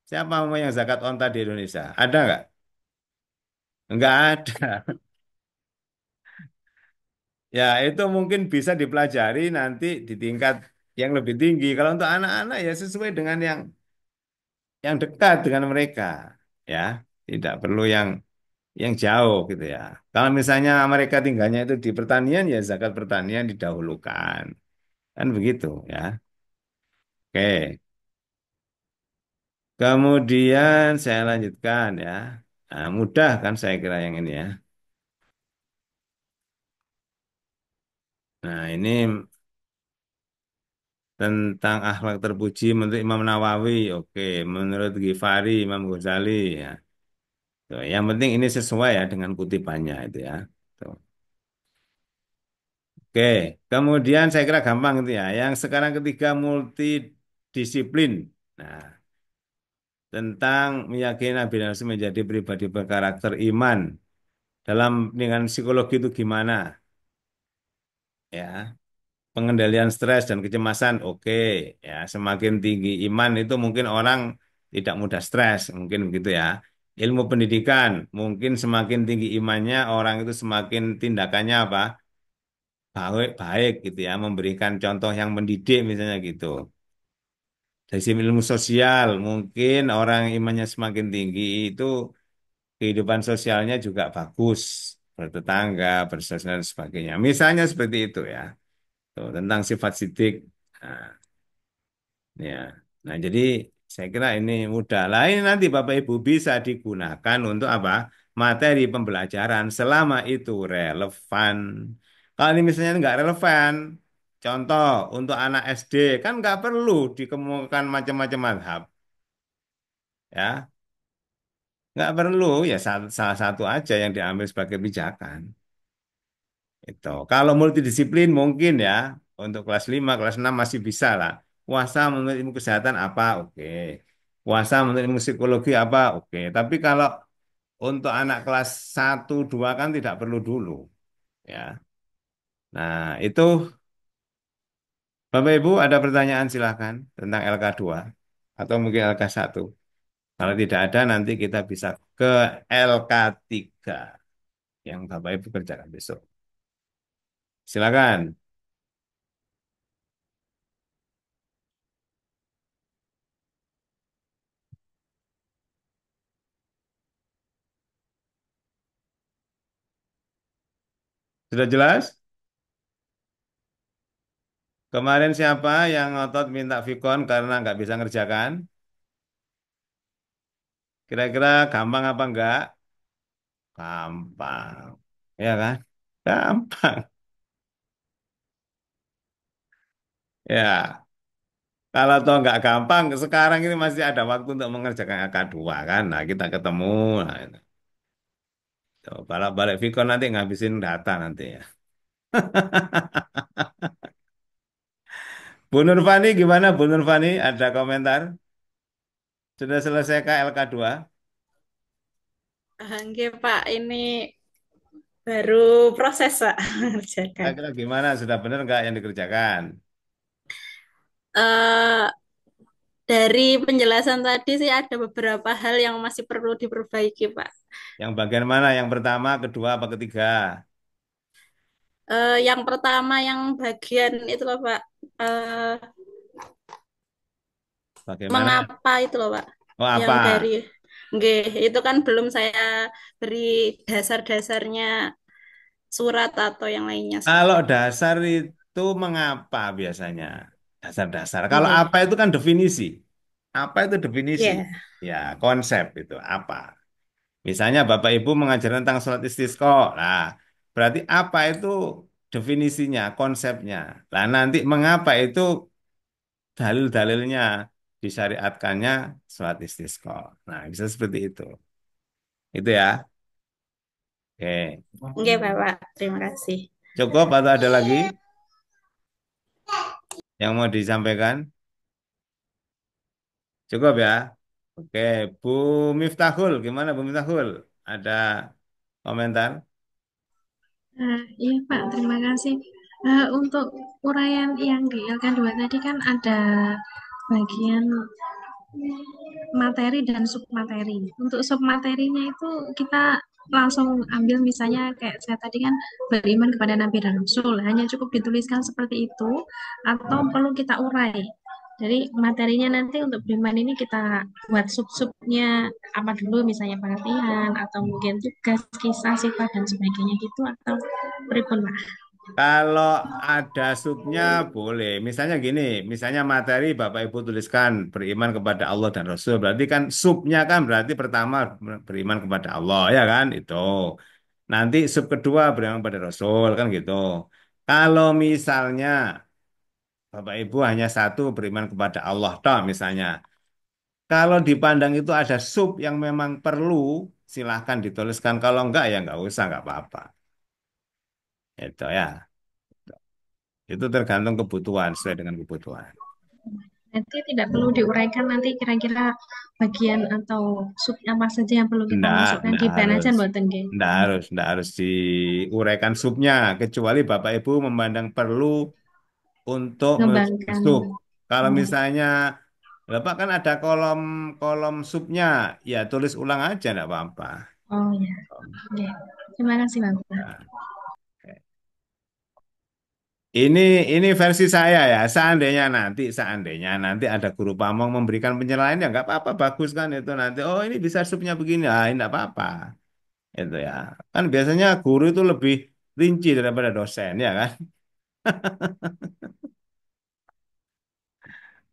Siapa mau yang zakat onta di Indonesia? Ada nggak? Nggak ada. Ya, itu mungkin bisa dipelajari nanti di tingkat yang lebih tinggi. Kalau untuk anak-anak ya sesuai dengan yang dekat dengan mereka. Ya, tidak perlu yang jauh gitu ya. Kalau misalnya mereka tinggalnya itu di pertanian, ya zakat pertanian didahulukan. Kan begitu ya. Oke. Kemudian saya lanjutkan ya. Nah, mudah kan saya kira yang ini ya. Nah, ini tentang akhlak terpuji menurut Imam Nawawi. Oke, menurut Ghifari, Imam Ghazali ya. Tuh, yang penting ini sesuai ya dengan kutipannya itu ya. Tuh. Oke, kemudian saya kira gampang itu ya. Yang sekarang ketiga multidisiplin. Nah, tentang meyakini Nabi Rasul menjadi pribadi berkarakter iman dalam dengan psikologi itu gimana ya. Pengendalian stres dan kecemasan, oke. Ya, semakin tinggi iman itu mungkin orang tidak mudah stres, mungkin begitu ya. Ilmu pendidikan, mungkin semakin tinggi imannya orang itu semakin tindakannya apa? Baik, baik gitu ya, memberikan contoh yang mendidik misalnya gitu. Dari sisi ilmu sosial, mungkin orang imannya semakin tinggi itu kehidupan sosialnya juga bagus, bertetangga, bersosial dan sebagainya. Misalnya seperti itu ya. Tuh, tentang sifat sidik. Nah, ya. Nah, jadi saya kira ini mudah. Lah ini nanti Bapak Ibu bisa digunakan untuk apa? Materi pembelajaran selama itu relevan. Kalau ini misalnya nggak relevan, contoh untuk anak SD kan nggak perlu dikemukakan macam-macam mazhab, ya. Nggak perlu, ya salah satu aja yang diambil sebagai pijakan. Itu. Kalau multidisiplin mungkin ya, untuk kelas 5 kelas 6 masih bisa lah. Puasa menurut ilmu kesehatan apa? Oke. Puasa menurut ilmu psikologi apa? Oke. Tapi kalau untuk anak kelas 1 2 kan tidak perlu dulu. Ya. Nah, itu Bapak Ibu ada pertanyaan silahkan tentang LK2 atau mungkin LK1. Kalau tidak ada nanti kita bisa ke LK3 yang Bapak Ibu kerjakan besok. Silakan. Sudah jelas? Kemarin siapa yang ngotot minta Vicon karena nggak bisa ngerjakan? Kira-kira gampang apa enggak? Gampang. Ya kan? Gampang. Ya. Kalau toh nggak gampang, sekarang ini masih ada waktu untuk mengerjakan AK2 kan? Nah, kita ketemu. Nah, itu. Tuh, balik Vicon nanti ngabisin data nanti ya. Bu Nurfani gimana Bu Nurfani? Ada komentar? Sudah selesai KLK2? Oke, Pak, ini baru proses, Pak, mengerjakan. Kira-kira gimana? Sudah benar nggak yang dikerjakan? eh dari penjelasan tadi sih ada beberapa hal yang masih perlu diperbaiki, Pak. Yang bagian mana? Yang pertama, kedua, apa ketiga? Yang pertama yang bagian itu loh, Pak. Eh, Bagaimana? Mengapa itu loh, Pak. Oh, Yang dari apa? Nggih, itu kan belum saya beri dasar-dasarnya surat atau yang lainnya, Kalau Pak. dasar itu mengapa biasanya? Dasar-dasar. Kalau Nggih. apa itu kan definisi. Apa itu definisi? Ya. Ya, konsep itu apa? Misalnya Bapak Ibu mengajar tentang sholat istisqa. Nah, berarti apa itu definisinya, konsepnya. Nah, nanti mengapa itu dalil-dalilnya disyariatkannya sholat istisqa. Nah, bisa seperti itu. Itu ya. Oke. Nggih, Bapak. Terima kasih. Cukup atau ada lagi yang mau disampaikan? Cukup ya. Oke, Bu Miftahul, gimana Bu Miftahul? Ada komentar? Iya Pak, terima kasih. Untuk uraian yang di LK2 tadi kan ada bagian materi dan submateri. Untuk submaterinya itu kita langsung ambil misalnya kayak saya tadi kan beriman kepada Nabi dan Rasul, hanya cukup dituliskan seperti itu atau perlu kita urai. Jadi materinya nanti untuk beriman ini kita buat sub-subnya apa dulu misalnya pengertian atau mungkin tugas, kisah, sifat dan sebagainya gitu atau pripun Pak? Kalau ada subnya boleh. Misalnya gini, misalnya materi Bapak Ibu tuliskan beriman kepada Allah dan Rasul. Berarti kan subnya kan berarti pertama beriman kepada Allah ya kan itu. Nanti sub kedua beriman kepada Rasul kan gitu. Kalau misalnya Bapak Ibu hanya satu beriman kepada Allah toh misalnya. Kalau dipandang itu ada sub yang memang perlu, silahkan dituliskan. Kalau enggak ya enggak usah, enggak apa-apa. Itu ya. Itu tergantung kebutuhan, sesuai dengan kebutuhan. Nanti tidak perlu diuraikan nanti kira-kira bagian atau sub apa saja yang perlu kita masukkan di Enggak plan aja harus. mboten nggih. Enggak harus diuraikan subnya, kecuali Bapak Ibu memandang perlu untuk menuliskan Mengembangkan. sub. Kalau Oh, misalnya, Bapak kan ada kolom kolom subnya, ya tulis ulang aja, enggak apa-apa. oh ya. Oke. Terima kasih Bapak. Nah, Ini ini versi saya ya. Seandainya nanti ada guru pamong memberikan penjelasan ya nggak apa-apa, bagus kan itu nanti. Oh ini bisa subnya begini, ah ini nggak apa-apa. Itu ya. Kan biasanya guru itu lebih rinci daripada dosen ya kan.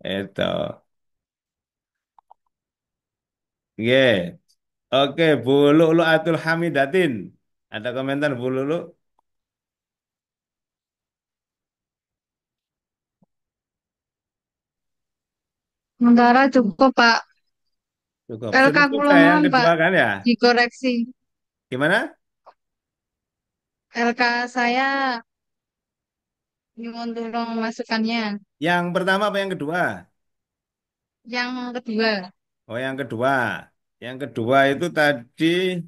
Itu. Oke. Oke, Bu Lu'lu Atul Hamidatin. Ada komentar Bu Lu'lu? Sementara cukup, Pak. Cukup. LK Sudah kula selesai yang mohon, Pak, kedua kan ya? dikoreksi. Gimana? LK saya nyuwun tolong masukannya. Yang pertama apa yang kedua? Yang kedua, Oh, yang kedua. Yang kedua itu tadi,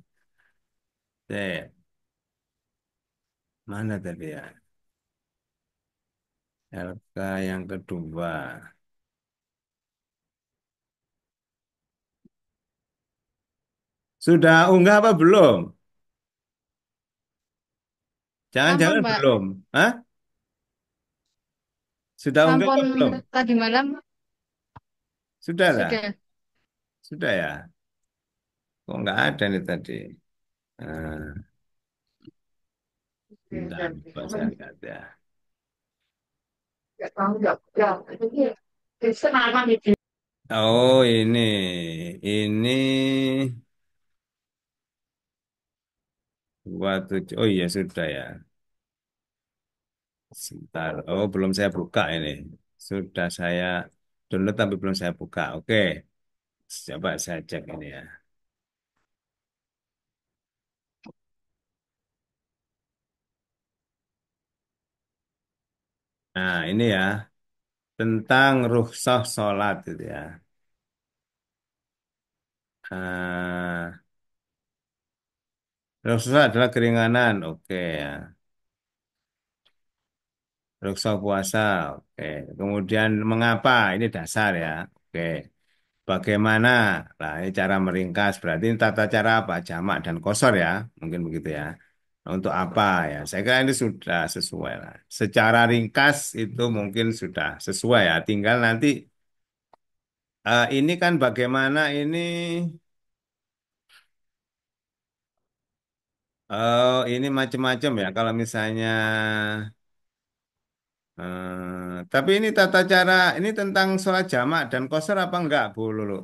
mana tadi ya? LK yang kedua. Sudah unggah apa belum? sampun, Jangan-jangan Pak. belum. Hah? Sudah unggah Sampun apa belum? tadi malam Sudah lah. sudah. Sudah ya. Kok nggak ada nih tadi? Nah, bentar, coba saya lihat ya. Oh, ini 27. Oh iya sudah ya. Sebentar. Oh, belum saya buka ini. Sudah saya download tapi belum saya buka. Oke. Coba saya cek ini ya. Nah, ini ya tentang rukhsah sholat gitu ya. Ah, rukhsah adalah keringanan, oke ya. Rukhsah puasa, oke. Kemudian mengapa? Ini dasar ya, oke. Bagaimana? Nah, ini cara meringkas. Berarti ini tata cara apa? Jamak dan kosor ya, mungkin begitu ya. Nah, untuk apa ya? Saya kira ini sudah sesuai lah. Secara ringkas itu mungkin sudah sesuai ya. Tinggal nanti ini kan bagaimana ini? Oh, ini macam-macam ya. Kalau misalnya, tapi ini tata cara, ini tentang sholat jamak dan qasar apa enggak, Bu Lulu?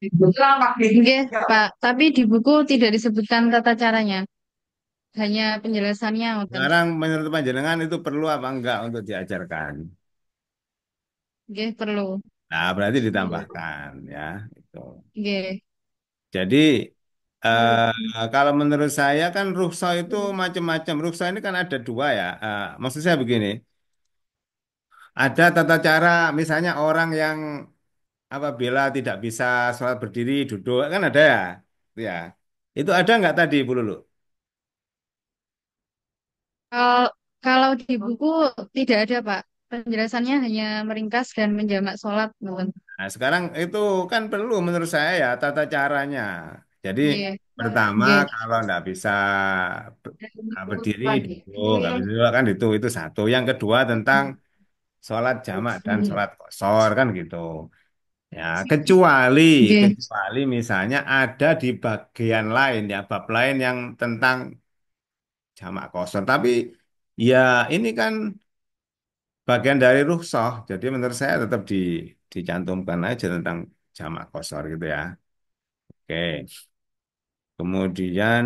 Oke, Pak. Tapi di buku tidak disebutkan tata caranya, hanya penjelasannya, ngoten. Sekarang menurut panjenengan itu perlu apa enggak untuk diajarkan? Oke, perlu. Nah, berarti ditambahkan ya. Itu. Oke. Jadi kalau menurut saya kan rukhsah itu macam-macam. Rukhsah ini kan ada dua ya. Maksud saya begini, ada tata cara, misalnya orang yang apabila tidak bisa sholat berdiri, duduk, kan ada ya. Ya. Itu ada nggak tadi, Bu Lulu? Kalau kalau di buku tidak ada, Pak. Penjelasannya hanya meringkas dan menjamak sholat. Nuwun. Nah, sekarang itu kan perlu menurut saya ya tata caranya. Jadi Iya. pertama Oke. kalau nggak bisa berdiri duduk, nggak bisa duduk kan itu satu. Yang kedua tentang sholat jamak dan sholat qashar kan gitu. Ya, kecuali Oke. kecuali misalnya ada di bagian lain ya bab lain yang tentang jamak qashar. Tapi ya ini kan bagian dari rukhsah. Jadi menurut saya tetap dicantumkan aja tentang jamak qashar gitu ya. Oke. Kemudian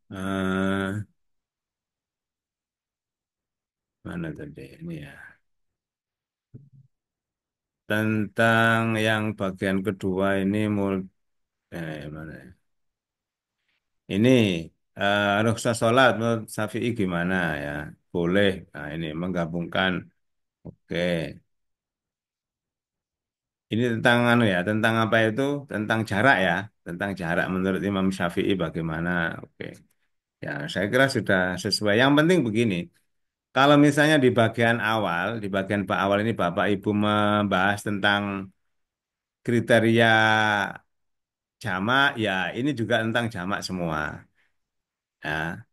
eh, mana tadi ini ya tentang yang bagian kedua ini mana ya? Ini rukhsah sholat menurut Syafi'i gimana ya? Boleh. Nah ini menggabungkan. Oke. Ini tentang anu ya, tentang apa itu? Tentang jarak ya, tentang jarak menurut Imam Syafi'i bagaimana? Oke. Ya, saya kira sudah sesuai. Yang penting begini. Kalau misalnya di bagian awal, di bagian awal ini Bapak Ibu membahas tentang kriteria jamak, ya ini juga tentang jamak semua. Ya,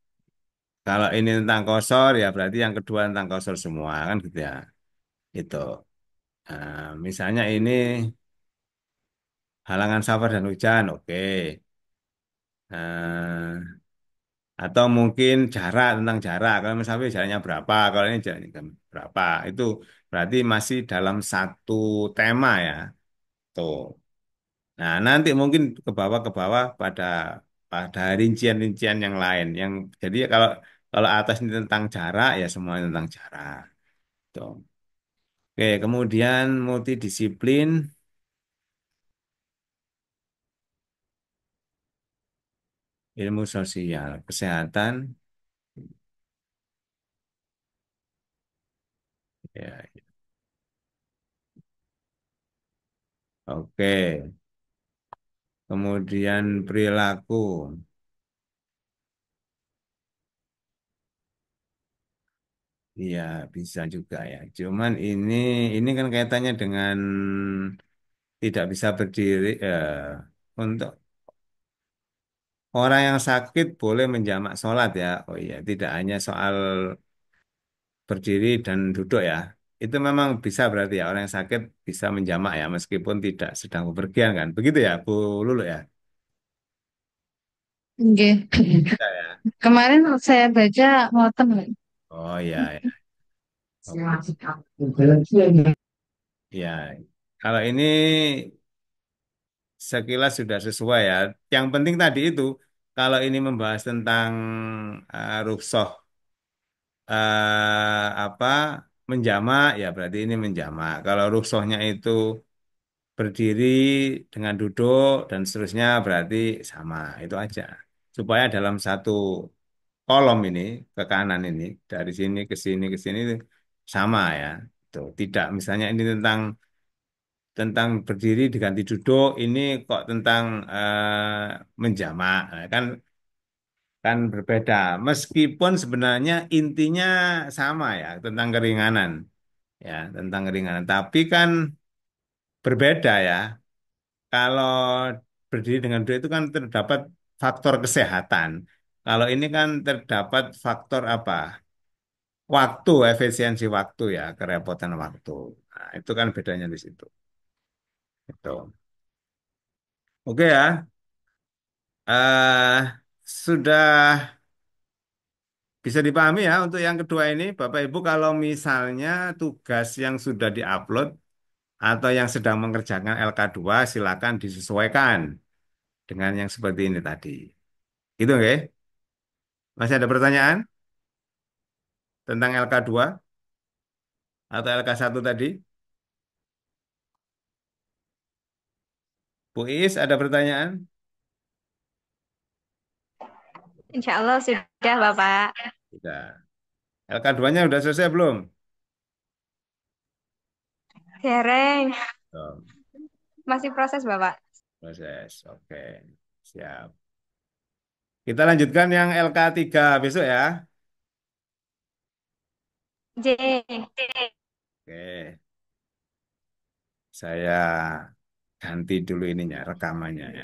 kalau ini tentang kosor, ya berarti yang kedua tentang kosor semua kan gitu ya. Itu. Nah, misalnya ini halangan safar dan hujan, oke. Nah, atau mungkin jarak tentang jarak. Kalau misalnya jaraknya berapa, kalau ini jaraknya berapa, itu berarti masih dalam satu tema ya. Tuh. Nah, nanti mungkin ke bawah pada pada rincian-rincian yang lain. Yang jadi kalau kalau atas ini tentang jarak ya semuanya tentang jarak. Tuh. Oke, kemudian multidisiplin, ilmu sosial, kesehatan, ya, oke. Kemudian perilaku, iya bisa juga ya. Cuman ini kan kaitannya dengan tidak bisa berdiri untuk orang yang sakit boleh menjamak sholat ya. Oh iya, tidak hanya soal berdiri dan duduk ya. Itu memang bisa berarti ya orang yang sakit bisa menjamak ya meskipun tidak sedang bepergian kan. Begitu ya Bu Lulu ya. Oke. Bisa ya. Kemarin saya baca ngoten. Oh iya ya. Oke. Ya. Kalau ini sekilas sudah sesuai ya. Yang penting tadi itu kalau ini membahas tentang rukhsah apa menjamak ya berarti ini menjamak. Kalau rukhsahnya itu berdiri dengan duduk dan seterusnya berarti sama itu aja supaya dalam satu kolom ini ke kanan ini dari sini ke sini itu sama ya itu tidak misalnya ini tentang berdiri diganti duduk ini kok tentang menjamak. Nah, kan kan berbeda meskipun sebenarnya intinya sama ya tentang keringanan ya tentang keringanan tapi kan berbeda ya. Kalau berdiri dengan dua itu kan terdapat faktor kesehatan. Kalau ini kan terdapat faktor apa? Waktu, efisiensi waktu ya, kerepotan waktu. Nah, itu kan bedanya di situ. Itu. Oke ya. Sudah bisa dipahami ya untuk yang kedua ini, Bapak Ibu, kalau misalnya tugas yang sudah diupload atau yang sedang mengerjakan LK2 silakan disesuaikan dengan yang seperti ini tadi. Gitu, oke? Masih ada pertanyaan tentang LK2 atau LK1 tadi? Bu Iis, ada pertanyaan? Insya Allah sudah, Bapak. Sudah. LK2-nya sudah selesai belum? Dereng. Belum. Masih proses, Bapak. Proses. Oke. Siap. Kita lanjutkan yang LK3 besok ya. J. Oke, saya ganti dulu ininya, rekamannya ya.